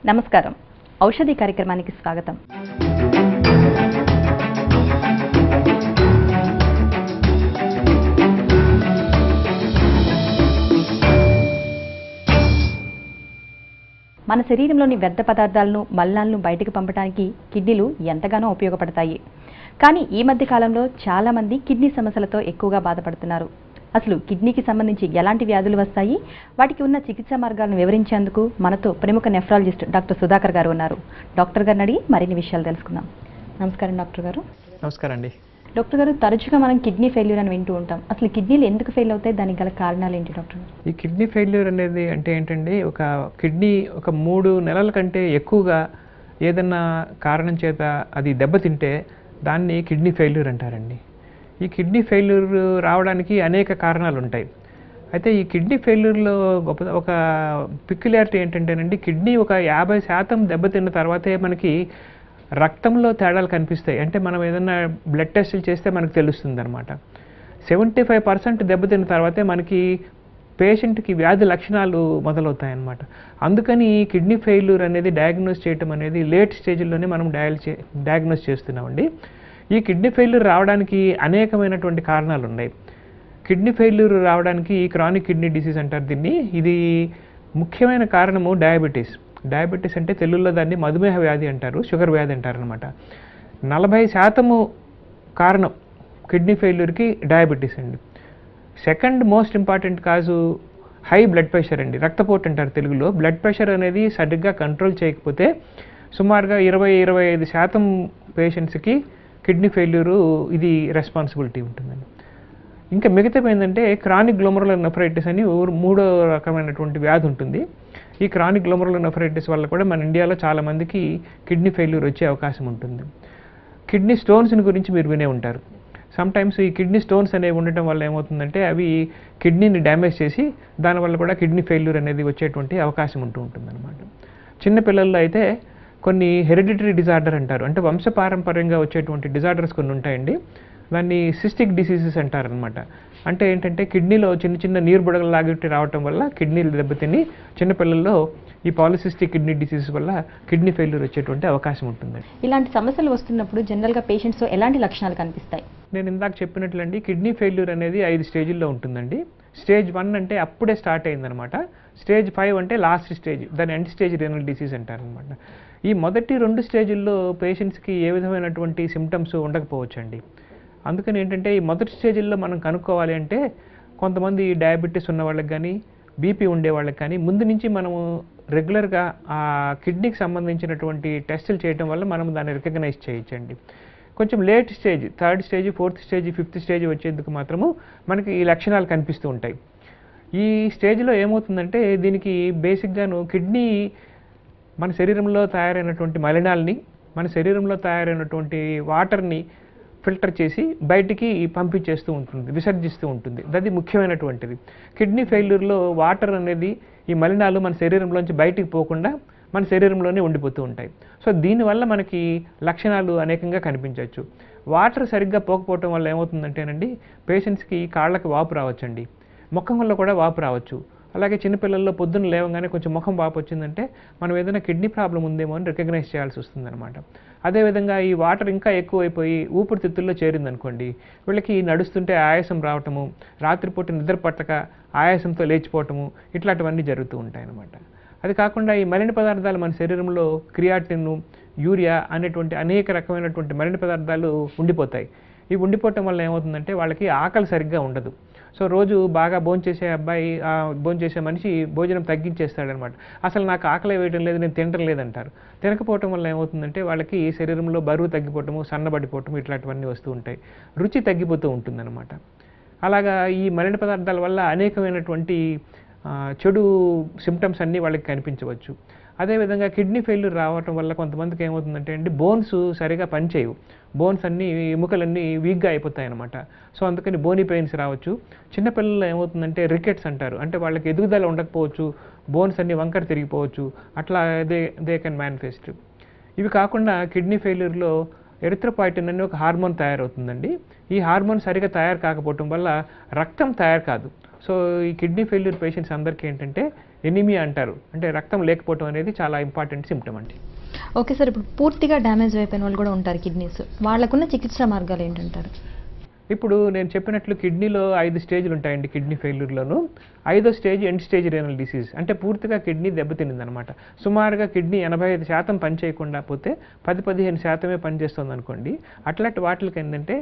నమస్కారం. ఔషధి కార్యక్రమానికి స్వాగతం. మన శరీరంలోని వ్యర్థ పదార్థాలను, మలినాలను బయటకు పంపడానికి కిడ్నీలు ఎంతగానో ఉపయోగపడతాయి. కానీ ఈ మధ్య కాలంలో చాలా మంది కిడ్నీ సమస్యలతో ఎక్కువగా బాధపడుతున్నారు. అసలు కిడ్నీకి సంబంధించి ఎలాంటి వ్యాధులు వస్తాయి, వాటికి ఉన్న చికిత్సా మార్గాలను వివరించేందుకు మనతో ప్రముఖ నెఫ్రాలజిస్ట్ డాక్టర్ సుధాకర్ గారు ఉన్నారు. డాక్టర్ గారిని అడిగి మరిన్ని విషయాలు తెలుసుకుందాం. నమస్కారం డాక్టర్ గారు. నమస్కారం అండి. డాక్టర్ గారు, తరచుగా మనం కిడ్నీ ఫెయిల్యూర్ అని వింటూ ఉంటాం. అసలు కిడ్నీలు ఎందుకు ఫెయిల్ అవుతాయి, దానికి గల కారణాలు ఏంటి డాక్టర్? ఈ కిడ్నీ ఫెయిల్యూర్ అనేది అంటే ఏంటండి, ఒక కిడ్నీ ఒక 3 నెలల కంటే ఎక్కువగా ఏదన్నా కారణం చేత అది దెబ్బతింటే దాన్ని కిడ్నీ ఫెయిల్యూర్ అంటారండి. ఈ కిడ్నీ ఫెయిల్యూర్ రావడానికి అనేక కారణాలు ఉంటాయి. అయితే ఈ కిడ్నీ ఫెయిల్యూర్లో ఒక పిక్యులారిటీ ఏంటంటేనండి, కిడ్నీ ఒక 50% దెబ్బతిన్న తర్వాతే మనకి రక్తంలో తేడాలు కనిపిస్తాయి. అంటే మనం ఏదైనా బ్లడ్ టెస్టులు చేస్తే మనకు తెలుస్తుంది అనమాట. 75% దెబ్బతిన్న తర్వాతే మనకి పేషెంట్కి వ్యాధి లక్షణాలు మొదలవుతాయి అన్నమాట. అందుకని కిడ్నీ ఫెయిల్యూర్ అనేది డయాగ్నోస్ చేయటం అనేది లేట్ స్టేజ్లోనే మనం డయాగ్నోస్ చేస్తున్నామండి. ఈ కిడ్నీ ఫెయిల్యూర్ రావడానికి అనేకమైనటువంటి కారణాలు ఉన్నాయి. కిడ్నీ ఫెయిల్యూర్ రావడానికి క్రానిక్ కిడ్నీ డిసీజ్ అంటారు దీన్ని. ఇది ముఖ్యమైన కారణము డయాబెటీస్. డయాబెటీస్ అంటే తెలుగులో దాన్ని మధుమేహ వ్యాధి అంటారు, షుగర్ వ్యాధి అంటారు అనమాట. 40% కారణం కిడ్నీ ఫెయిల్యూర్కి డయాబెటీస్ అండి. సెకండ్ మోస్ట్ ఇంపార్టెంట్ కాజు హై బ్లడ్ ప్రెషర్ అండి, రక్తపోటు అంటారు తెలుగులో. బ్లడ్ ప్రెషర్ అనేది సరిగ్గా కంట్రోల్ చేయకపోతే సుమారుగా 20-25% పేషెంట్స్కి కిడ్నీ ఫెయిల్యూరు ఇది రెస్పాన్సిబిలిటీ ఉంటుందండి. ఇంకా మిగతా ఏంటంటే క్రానిక్ గ్లోమరులర్ నెఫ్రైటిస్ అని 3వ రకమైనటువంటి వ్యాధి ఉంటుంది. ఈ క్రానిక్ గ్లోమరులర్ నెఫ్రైటిస్ వల్ల కూడా మన ఇండియాలో చాలామందికి కిడ్నీ ఫెయిల్యూర్ వచ్చే అవకాశం ఉంటుంది. కిడ్నీ స్టోన్స్ని గురించి మీరు వినే ఉంటారు. సమ్టైమ్స్ ఈ కిడ్నీ స్టోన్స్ అనేవి ఉండటం వల్ల ఏమవుతుందంటే అవి కిడ్నీని డ్యామేజ్ చేసి దానివల్ల కూడా కిడ్నీ ఫెయిల్యూర్ అనేది వచ్చేటువంటి అవకాశం ఉంటుందన్నమాట. చిన్నపిల్లల్లో అయితే కొన్ని హెరిడిటరీ డిజార్డర్ అంటారు, అంటే వంశపారంపర్యంగా వచ్చేటువంటి డిజార్డర్స్ కొన్ని ఉంటాయండి. దాన్ని సిస్టిక్ డిసీజెస్ అంటారనమాట. అంటే ఏంటంటే కిడ్నీలో చిన్న చిన్న నీరు బుడగలు లాగిట్టి రావటం వల్ల కిడ్నీలు దెబ్బతిని చిన్నపిల్లల్లో ఈ పాలిసిస్టిక్ కిడ్నీ డిసీజ్ వల్ల కిడ్నీ ఫెయిల్యూర్ వచ్చేటువంటి అవకాశం ఉంటుంది. ఇలాంటి సమస్యలు వస్తున్నప్పుడు జనరల్గా పేషెంట్స్లో ఎలాంటి లక్షణాలు కనిపిస్తాయి? నేను ఇందాక చెప్పినట్లండి, కిడ్నీ ఫెయిల్యూర్ అనేది 5 స్టేజ్ల్లో ఉంటుందండి. స్టేజ్ 1 అంటే అప్పుడే స్టార్ట్ అయిందనమాట. స్టేజ్ 5 అంటే లాస్ట్ స్టేజ్, దాని ఎండ్ స్టేజ్ రీనల్ డిసీజ్ అంటారనమాట. ఈ మొదటి 2 స్టేజ్ల్లో పేషెంట్స్కి ఏ విధమైనటువంటి సిమ్టమ్స్ ఉండకపోవచ్చండి. అందుకని ఏంటంటే ఈ మొదటి స్టేజ్ల్లో మనం కనుక్కోవాలి అంటే కొంతమంది డయాబెటీస్ ఉన్న వాళ్ళకి కానీ, బీపీ ఉండే వాళ్ళకి కానీ ముందు నుంచి మనము రెగ్యులర్గా ఆ కిడ్నీకి సంబంధించినటువంటి టెస్టులు చేయడం వల్ల మనం దాన్ని రికగ్నైజ్ చేయొచ్చండి. కొంచెం late stage, 3rd stage, 4th stage, 5th stage వచ్చేందుకు మాత్రము మనకి ఈ లక్షణాలు కనిపిస్తూ ఉంటాయి. ఈ స్టేజ్లో ఏమవుతుందంటే దీనికి బేసిక్గాను కిడ్నీ మన శరీరంలో తయారైనటువంటి మలినాల్ని, మన శరీరంలో తయారైనటువంటి వాటర్ని ఫిల్టర్ చేసి బయటికి పంపించేస్తూ ఉంటుంది, విసర్జిస్తూ ఉంటుంది. అది ముఖ్యమైనటువంటిది. కిడ్నీ ఫెయిల్యూర్లో వాటర్ అనేది, ఈ మలినాలు మన శరీరంలోంచి బయటికి పోకుండా మన శరీరంలోనే ఉండిపోతూ ఉంటాయి. సో దీనివల్ల మనకి లక్షణాలు అనేకంగా కనిపించవచ్చు. వాటర్ సరిగ్గా పోకపోవటం వల్ల ఏమవుతుందంటేనండి పేషెంట్స్కి కాళ్ళకి వాపు రావచ్చండి, ముఖంలో కూడా వాపు రావచ్చు. అలాగే చిన్నపిల్లల్లో పొద్దున్న లేవగానే కొంచెం ముఖం వాపు వచ్చిందంటే మనం ఏదైనా కిడ్నీ ప్రాబ్లం ఉందేమో అని రికగ్నైజ్ చేయాల్సి వస్తుందన్నమాట. అదేవిధంగా ఈ వాటర్ ఇంకా ఎక్కువైపోయి ఊపిరితిత్తుల్లో చేరిందనుకోండి, వీళ్ళకి నడుస్తుంటే ఆయాసం రావటము, రాత్రిపూట నిద్ర పట్టక ఆయాసంతో లేచిపోవటము, ఇట్లాంటివన్నీ జరుగుతూ ఉంటాయి అన్నమాట. అది కాకుండా ఈ మలిన పదార్థాలు మన శరీరంలో క్రియాటిన్, యూరియా అనేటువంటి అనేక రకమైనటువంటి మలిన పదార్థాలు ఉండిపోతాయి. ఇవి ఉండిపోవటం వల్ల ఏమవుతుందంటే వాళ్ళకి ఆకలి సరిగ్గా ఉండదు. సో రోజు బాగా భోంచేసే అబ్బాయి, భోంచేసే మనిషి భోజనం తగ్గించేస్తాడనమాట. అసలు నాకు ఆకలి వేయడం లేదు, నేను తినడం లేదంటారు. తినకపోవటం వల్ల ఏమవుతుందంటే వాళ్ళకి శరీరంలో బరువు తగ్గిపోవటము, సన్నబడిపోవటము ఇట్లాంటివన్నీ వస్తూ ఉంటాయి. రుచి తగ్గిపోతూ ఉంటుందన్నమాట. అలాగా ఈ మలిన పదార్థాల వల్ల అనేకమైనటువంటి చెడు సిమ్టమ్స్ అన్నీ వాళ్ళకి కనిపించవచ్చు. అదేవిధంగా కిడ్నీ ఫెయిల్యూర్ రావటం వల్ల కొంతమందికి ఏమవుతుందంటే అండి బోన్స్ సరిగా పనిచేయవు, బోన్స్ అన్నీ ఎముకలన్నీ వీక్గా అయిపోతాయి అన్నమాట. సో అందుకని బోనీ పెయిన్స్ రావచ్చు. చిన్నపిల్లల్లో ఏమవుతుందంటే రికెట్స్ అంటారు, అంటే వాళ్ళకి ఎదుగుదల ఉండకపోవచ్చు, బోన్స్ అన్ని వంకర తిరిగిపోవచ్చు, అట్లా దే కెన్ మేనిఫెస్ట్. ఇవి కాకుండా కిడ్నీ ఫెయిల్యూర్లో ఎరిథ్రోపాయిటిన్ అనే ఒక హార్మోన్ తయారవుతుందండి. ఈ హార్మోన్ సరిగా తయారు కాకపోవటం వల్ల రక్తం తయారు కాదు. సో ఈ కిడ్నీ ఫెయిల్యూర్ పేషెంట్స్ అందరికీ ఏంటంటే ఎనీమియా అంటారు, అంటే రక్తం లేకపోవడం అనేది చాలా ఇంపార్టెంట్ సిమ్టమ్ అండి. ఓకే సార్, ఇప్పుడు పూర్తిగా డ్యామేజ్ అయిపోయిన వాళ్ళు కూడా ఉంటారు కిడ్నీస్, వాళ్ళకున్న చికిత్సా మార్గాలు ఏంటంటారు? ఇప్పుడు నేను చెప్పినట్లు కిడ్నీలో 5 స్టేజ్లు ఉంటాయండి. కిడ్నీ ఫెయిల్యూర్లోను 5వ stage end stage renal disease, అంటే పూర్తిగా కిడ్నీ దెబ్బతినిందనమాట. సుమారుగా కిడ్నీ 85% పనిచేయకుండా పోతే 10-15% పనిచేస్తుంది అనుకోండి. అట్లాంటి వాటికి ఏంటంటే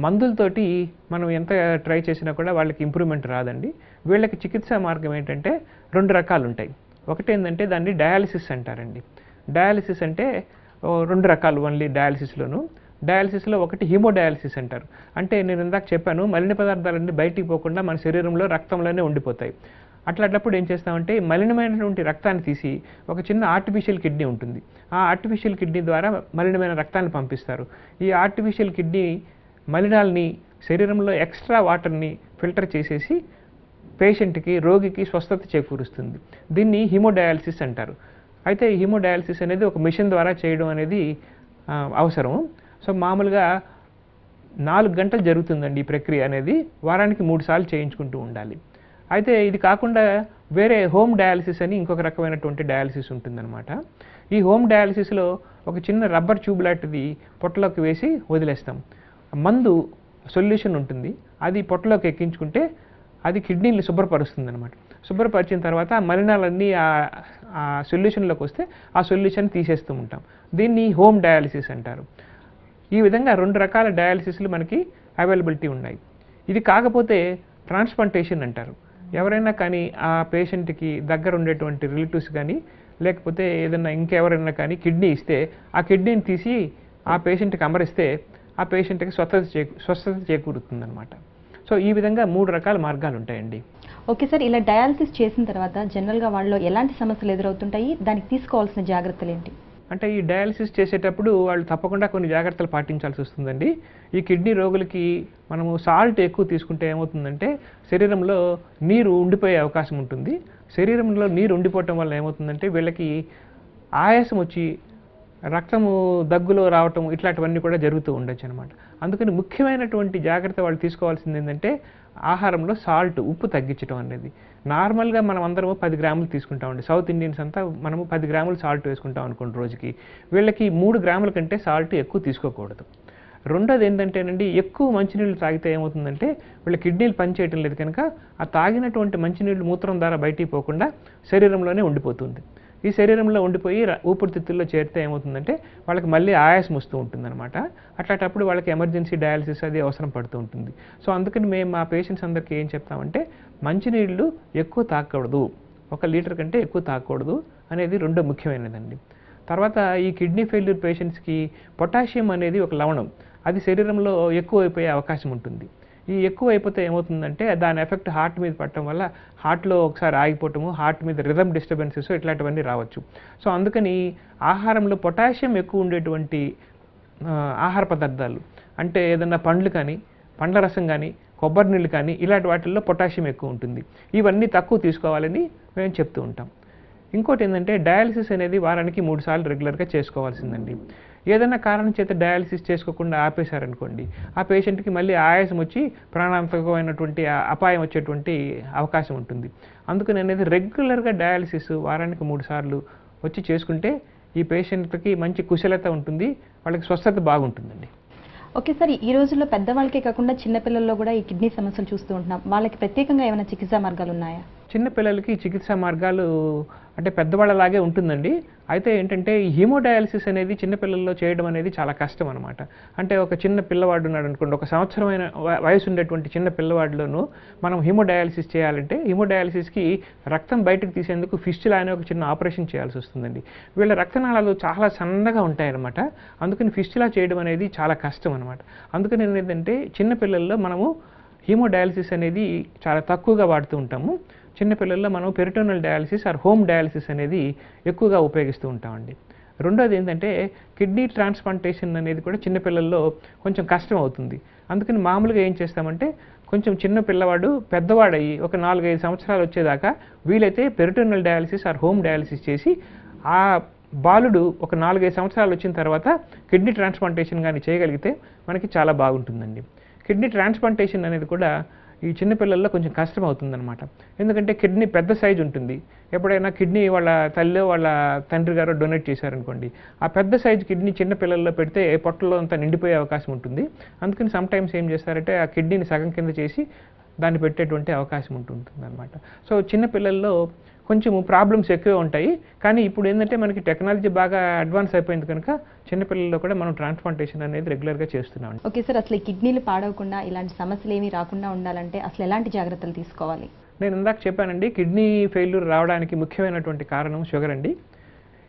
మందులతోటి మనం ఎంత ట్రై చేసినా కూడా వాళ్ళకి ఇంప్రూవ్మెంట్ రాదండి. వీళ్ళకి చికిత్సా మార్గం ఏంటంటే 2 రకాలు ఉంటాయి. ఒకటి ఏంటంటే దాన్ని డయాలిసిస్ అంటారండి. డయాలిసిస్ అంటే 2 రకాలు ఓన్లీ డయాలిసిస్లోను. డయాలిసిస్లో ఒకటి హీమోడయాలిసిస్ అంటారు, అంటే నేను ఇందాక చెప్పాను మలిన పదార్థాలన్నీ బయటికి పోకుండా మన శరీరంలో రక్తంలోనే ఉండిపోతాయి. అట్లాంటప్పుడు ఏం చేస్తామంటే మలినమైనటువంటి రక్తాన్ని తీసి ఒక చిన్న ఆర్టిఫిషియల్ కిడ్నీ ఉంటుంది, ఆ ఆర్టిఫిషియల్ కిడ్నీ ద్వారా మలినమైన రక్తాన్ని పంపిస్తారు. ఈ ఆర్టిఫిషియల్ కిడ్నీ మలినాల్ని శరీరంలో ఎక్స్ట్రా వాటర్ని ఫిల్టర్ చేసేసి పేషెంట్కి రోగికి స్వస్థత చేకూరుస్తుంది. దీన్ని హీమోడయాలిసిస్ అంటారు. అయితే ఈ హీమోడయాలిసిస్ అనేది ఒక మిషన్ ద్వారా చేయడం అనేది అవసరం. సో మామూలుగా 4 గంటలు జరుగుతుందండి ఈ ప్రక్రియ అనేది, వారానికి 3 సార్లు చేయించుకుంటూ ఉండాలి. అయితే ఇది కాకుండా వేరే హోమ్ డయాలిసిస్ అని ఇంకొక రకమైనటువంటి డయాలిసిస్ ఉంటుందన్నమాట. ఈ హోమ్ డయాలిసిస్లో ఒక చిన్న రబ్బర్ ట్యూబ్ లాంటిది పొట్టలోకి వేసి వదిలేస్తాం. మందు సొల్యూషన్ ఉంటుంది, అది పొట్టలోకి ఎక్కించుకుంటే అది కిడ్నీని శుభ్రపరుస్తుంది అనమాట. శుభ్రపరిచిన తర్వాత ఆ మలినాలన్నీ ఆ సొల్యూషన్లోకి వస్తే ఆ సొల్యూషన్ తీసేస్తూ ఉంటాం. దీన్ని హోమ్ డయాలిసిస్ అంటారు. ఈ విధంగా 2 రకాల డయాలిసిస్లు మనకి అవైలబిలిటీ ఉన్నాయి. ఇది కాకపోతే ట్రాన్స్ప్లాంటేషన్ అంటారు. ఎవరైనా కానీ ఆ పేషెంట్కి దగ్గర ఉండేటువంటి రిలేటివ్స్ కానీ లేకపోతే ఏదైనా ఇంకెవరైనా కానీ కిడ్నీ ఇస్తే ఆ కిడ్నీని తీసి ఆ పేషెంట్కి అమరిస్తే ఆ పేషెంట్కి స్వస్థత చేకూరుతుందన్నమాట. సో ఈ విధంగా 3 రకాల మార్గాలు ఉంటాయండి. ఓకే సార్, ఇలా డయాలసిస్ చేసిన తర్వాత జనరల్గా వాళ్ళలో ఎలాంటి సమస్యలు ఎదురవుతుంటాయి, దానికి తీసుకోవాల్సిన జాగ్రత్తలు ఏంటి? అంటే ఈ డయాలసిస్ చేసేటప్పుడు వాళ్ళు తప్పకుండా కొన్ని జాగ్రత్తలు పాటించాల్సి వస్తుందండి. ఈ కిడ్నీ రోగులకి మనము సాల్ట్ ఎక్కువ తీసుకుంటే ఏమవుతుందంటే శరీరంలో నీరు ఉండిపోయే అవకాశం ఉంటుంది. శరీరంలో నీరు ఉండిపోవటం వల్ల ఏమవుతుందంటే వీళ్ళకి ఆయాసం వచ్చి రక్తము దగ్గులో రావటం ఇట్లాంటివన్నీ కూడా జరుగుతూ ఉండొచ్చు అనమాట. అందుకని ముఖ్యమైనటువంటి జాగ్రత్త వాళ్ళు తీసుకోవాల్సింది ఏంటంటే ఆహారంలో సాల్ట్, ఉప్పు తగ్గించడం అనేది. నార్మల్గా మనం అందరము 10 గ్రాములు తీసుకుంటామండి. సౌత్ ఇండియన్స్ అంతా మనము 10 గ్రాములు సాల్ట్ వేసుకుంటాం అనుకోండి రోజుకి. వీళ్ళకి 3 గ్రాముల కంటే సాల్ట్ ఎక్కువ తీసుకోకూడదు. రెండోది ఏంటంటేనండి ఎక్కువ మంచినీళ్ళు తాగితే ఏమవుతుందంటే వీళ్ళ కిడ్నీలు పనిచేయటం లేదు కనుక ఆ తాగినటువంటి మంచినీళ్ళు మూత్రం ద్వారా బయటికి పోకుండా శరీరంలోనే ఉండిపోతుంది. ఈ శరీరంలో ఉండిపోయి ఊపిరితిత్తుల్లో చేరితే ఏమవుతుందంటే వాళ్ళకి మళ్ళీ ఆయాసం వస్తూ ఉంటుందన్నమాట. అట్లాంటప్పుడు వాళ్ళకి ఎమర్జెన్సీ డయాలసిస్ అది అవసరం పడుతూ ఉంటుంది. సో అందుకని మేము మా పేషెంట్స్ అందరికీ ఏం చెప్తామంటే మంచినీళ్ళు ఎక్కువ తాగకూడదు, 1 లీటర్ కంటే ఎక్కువ తాగకూడదు అనేది రెండో ముఖ్యమైనదండి. తర్వాత ఈ కిడ్నీ ఫెయిల్యూర్ పేషెంట్స్కి పొటాషియం అనేది ఒక లవణం, అది శరీరంలో ఎక్కువ అయిపోయే అవకాశం ఉంటుంది. ఈ ఎక్కువ అయిపోతే ఏమవుతుందంటే దాని ఎఫెక్ట్ హార్ట్ మీద పడటం వల్ల హార్ట్లో ఒకసారి ఆగిపోవటము, హార్ట్ మీద రిథమ్ డిస్టర్బెన్సెస్ ఇట్లాంటివన్నీ రావచ్చు. సో అందుకని ఆహారంలో పొటాషియం ఎక్కువ ఉండేటువంటి ఆహార పదార్థాలు అంటే ఏదన్నా పండ్లు కానీ, పండ్ల రసం కానీ, కొబ్బరి నీళ్ళు కానీ ఇలాంటి వాటిల్లో పొటాషియం ఎక్కువ ఉంటుంది. ఇవన్నీ తక్కువ తీసుకోవాలని మేము చెప్తూ ఉంటాం. ఇంకోటి ఏంటంటే డయాలసిస్ అనేది వారానికి 3 సార్లు రెగ్యులర్గా చేసుకోవాల్సిందండి. ఏదైనా కారణం చేత డయాలసిస్ చేసుకోకుండా ఆపేశారనుకోండి ఆ పేషెంట్కి మళ్ళీ ఆయాసం వచ్చి ప్రాణాంతకమైనటువంటి అపాయం వచ్చేటువంటి అవకాశం ఉంటుంది. అందుకని అనేది రెగ్యులర్గా డయాలసిస్ వారానికి 3 సార్లు వచ్చి చేసుకుంటే ఈ పేషెంట్కి మంచి కుశలత ఉంటుంది, వాళ్ళకి స్వస్థత బాగుంటుందండి. ఓకే సార్, ఈ రోజుల్లో పెద్దవాళ్ళకే కాకుండా చిన్నపిల్లల్లో కూడా ఈ కిడ్నీ సమస్యలు చూస్తూ ఉంటున్నాం. వాళ్ళకి ప్రత్యేకంగా ఏమైనా చికిత్సా మార్గాలు ఉన్నాయా? చిన్నపిల్లలకి చికిత్సా మార్గాలు అంటే పెద్దవాళ్ళలాగే ఉంటుందండి. అయితే ఏంటంటే ఈ హీమోడయాలసిస్ అనేది చిన్నపిల్లల్లో చేయడం అనేది చాలా కష్టం అనమాట. అంటే ఒక చిన్న పిల్లవాడు ఉన్నాడు అనుకోండి, 1 సంవత్సరమైన వయసు ఉండేటువంటి చిన్న పిల్లవాడిలోనూ మనం హీమోడయాలసిస్ చేయాలంటే హీమోడయాలసిస్కి రక్తం బయటకు తీసేందుకు ఫిస్టులా అనే ఒక చిన్న ఆపరేషన్ చేయాల్సి వస్తుందండి. వీళ్ళ రక్తనాళాలు చాలా సన్నగా ఉంటాయన్నమాట. అందుకని ఫిస్టులా చేయడం అనేది చాలా కష్టం అనమాట. అందుకని ఏంటంటే చిన్నపిల్లల్లో మనము హీమోడయాలసిస్ అనేది చాలా తక్కువగా వాడుతూ ఉంటాము. చిన్నపిల్లల్లో మనం peritoneal dialysis or home dialysis అనేది ఎక్కువగా ఉపయోగిస్తూ ఉంటామండి. రెండోది ఏంటంటే కిడ్నీ ట్రాన్స్ప్లాంటేషన్ అనేది కూడా చిన్నపిల్లల్లో కొంచెం కష్టం అవుతుంది. అందుకని మామూలుగా ఏం చేస్తామంటే కొంచెం చిన్న పిల్లవాడు పెద్దవాడయ్యి ఒక 4-5 సంవత్సరాలు వచ్చేదాకా వీలైతే peritoneal dialysis or home dialysis చేసి ఆ బాలుడు ఒక 4-5 సంవత్సరాలు వచ్చిన తర్వాత కిడ్నీ ట్రాన్స్ప్లాంటేషన్ కానీ చేయగలిగితే మనకి చాలా బాగుంటుందండి. కిడ్నీ ట్రాన్స్ప్లాంటేషన్ అనేది కూడా ఈ చిన్నపిల్లల్లో కొంచెం కష్టం అవుతుందన్నమాట. ఎందుకంటే కిడ్నీ పెద్ద సైజు ఉంటుంది. ఎప్పుడైనా కిడ్నీ వాళ్ళ తల్లి వాళ్ళ తండ్రి గారు డొనేట్ చేశారనుకోండి, ఆ పెద్ద సైజు కిడ్నీ చిన్న పిల్లల్లో పెడితే పొట్టలో అంతా నిండిపోయే అవకాశం ఉంటుంది. అందుకని సమ్టైమ్స్ ఏం చేస్తారంటే ఆ కిడ్నీని సగం కింద చేసి దాన్ని పెట్టేటువంటి అవకాశం ఉంటుందన్నమాట. సో చిన్నపిల్లల్లో కొంచెము ప్రాబ్లమ్స్ ఎక్కువే ఉంటాయి. కానీ ఇప్పుడు ఏంటంటే మనకి టెక్నాలజీ బాగా అడ్వాన్స్ అయిపోయింది కనుక చిన్నపిల్లల్లో కూడా మనం ట్రాన్స్ప్లాంటేషన్ అనేది రెగ్యులర్గా చేస్తున్నాం. ఓకే సార్, అసలు ఈ కిడ్నీలు పాడవకుండా ఇలాంటి సమస్యలు ఏమీ రాకుండా ఉండాలంటే అసలు ఎలాంటి జాగ్రత్తలు తీసుకోవాలి? నేను ఇందాక చెప్పానండి, కిడ్నీ ఫెయిల్యూర్ రావడానికి ముఖ్యమైనటువంటి కారణం షుగర్ అండి.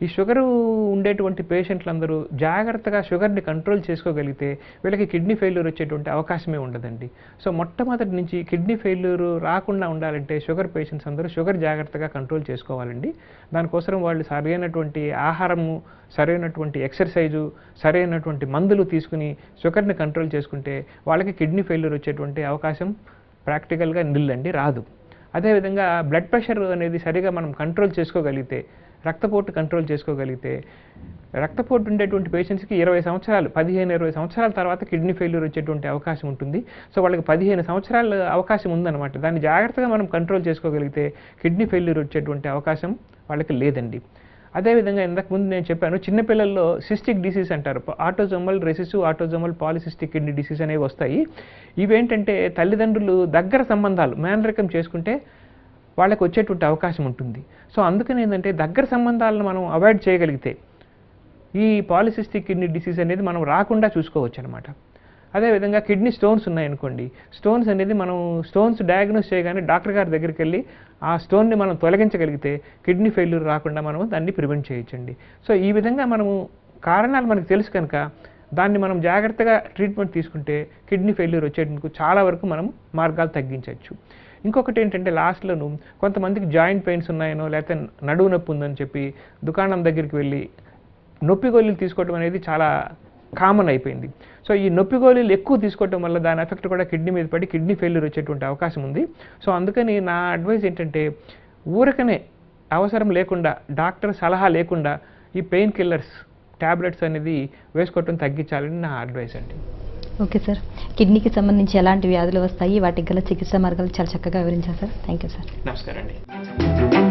ఈ షుగరు ఉండేటువంటి పేషెంట్లందరూ జాగ్రత్తగా షుగర్ని కంట్రోల్ చేసుకోగలిగితే వీళ్ళకి కిడ్నీ ఫెయిల్యూర్ వచ్చేటువంటి అవకాశమే ఉండదండి. సో మొట్టమొదటి నుంచి కిడ్నీ ఫెయిల్యూర్ రాకుండా ఉండాలంటే షుగర్ పేషెంట్స్ అందరూ షుగర్ జాగ్రత్తగా కంట్రోల్ చేసుకోవాలండి. దానికోసం వాళ్ళు సరైనటువంటి ఆహారము, సరైనటువంటి ఎక్సర్సైజు, సరైనటువంటి మందులు తీసుకుని షుగర్ని కంట్రోల్ చేసుకుంటే వాళ్ళకి కిడ్నీ ఫెయిల్యూర్ వచ్చేటువంటి అవకాశం ప్రాక్టికల్గా నిల్లండి, రాదు. అదేవిధంగా బ్లడ్ ప్రెషర్ అనేది సరిగా మనం కంట్రోల్ చేసుకోగలిగితే, రక్తపోటు కంట్రోల్ చేసుకోగలిగితే, రక్తపోటు ఉండేటువంటి పేషెంట్స్కి 20 సంవత్సరాలు 15-20 సంవత్సరాల తర్వాత కిడ్నీ ఫెయిల్యూర్ వచ్చేటువంటి అవకాశం ఉంటుంది. సో వాళ్ళకి 15 సంవత్సరాల అవకాశం ఉందన్నమాట. దాన్ని జాగ్రత్తగా మనం కంట్రోల్ చేసుకోగలిగితే కిడ్నీ ఫెయిల్యూర్ వచ్చేటువంటి అవకాశం వాళ్ళకి లేదండి. అదేవిధంగా ఇంతకుముందు నేను చెప్పాను, చిన్నపిల్లల్లో సిస్టిక్ డిసీజ్ అంటారు, autosomal recessive autosomal polycystic kidney disease అనేవి వస్తాయి. ఇవేంటంటే తల్లిదండ్రులు దగ్గర సంబంధాలు మేనరికం చేసుకుంటే వాళ్ళకి వచ్చేటువంటి అవకాశం ఉంటుంది. సో అందుకని ఏంటంటే దగ్గర సంబంధాలను మనం అవాయిడ్ చేయగలిగితే ఈ పాలిసిస్టిక్ కిడ్నీ డిసీజ్ అనేది మనం రాకుండా చూసుకోవచ్చు అనమాట. అదేవిధంగా కిడ్నీ స్టోన్స్ ఉన్నాయనుకోండి, స్టోన్స్ అనేది మనం స్టోన్స్ డయాగ్నోస్ చేయగానే డాక్టర్ గారి దగ్గరికి వెళ్ళి ఆ స్టోన్ని మనం తొలగించగలిగితే కిడ్నీ ఫెయిల్యూర్ రాకుండా మనం దాన్ని ప్రివెంట్ చేయొచ్చండి. సో ఈ విధంగా మనము కారణాలు మనకు తెలుసు కనుక దాన్ని మనం జాగ్రత్తగా ట్రీట్మెంట్ తీసుకుంటే కిడ్నీ ఫెయిల్యూర్ వచ్చేందుకు చాలా వరకు మనం మార్గాలు తగ్గించవచ్చు. ఇంకొకటి ఏంటంటే లాస్ట్లోను కొంతమందికి జాయింట్ పెయిన్స్ ఉన్నాయనో లేకపోతే నడువు నొప్పి ఉందని చెప్పి దుకాణం దగ్గరికి వెళ్ళి నొప్పి గోళీలు తీసుకోవడం అనేది చాలా కామన్ అయిపోయింది. సో ఈ నొప్పి గోళీలు ఎక్కువ తీసుకోవడం వల్ల దాని ఎఫెక్ట్ కూడా కిడ్నీ మీద పడి కిడ్నీ ఫెయిల్యూర్ వచ్చేటువంటి అవకాశం ఉంది. సో అందుకని నా అడ్వైస్ ఏంటంటే ఊరకనే అవసరం లేకుండా డాక్టర్ సలహా లేకుండా ఈ పెయిన్ కిల్లర్స్ ట్యాబ్లెట్స్ అనేది వేసుకోవటం తగ్గించాలని నా అడ్వైస్ అండి. ఓకే సార్, కిడ్నీకి సంబంధించి ఎలాంటి వ్యాధులు వస్తాయి, వాటికి గల చికిత్సా మార్గాలు చాలా చక్కగా వివరించారు సార్. Thank you sir. నమస్కారం అండి.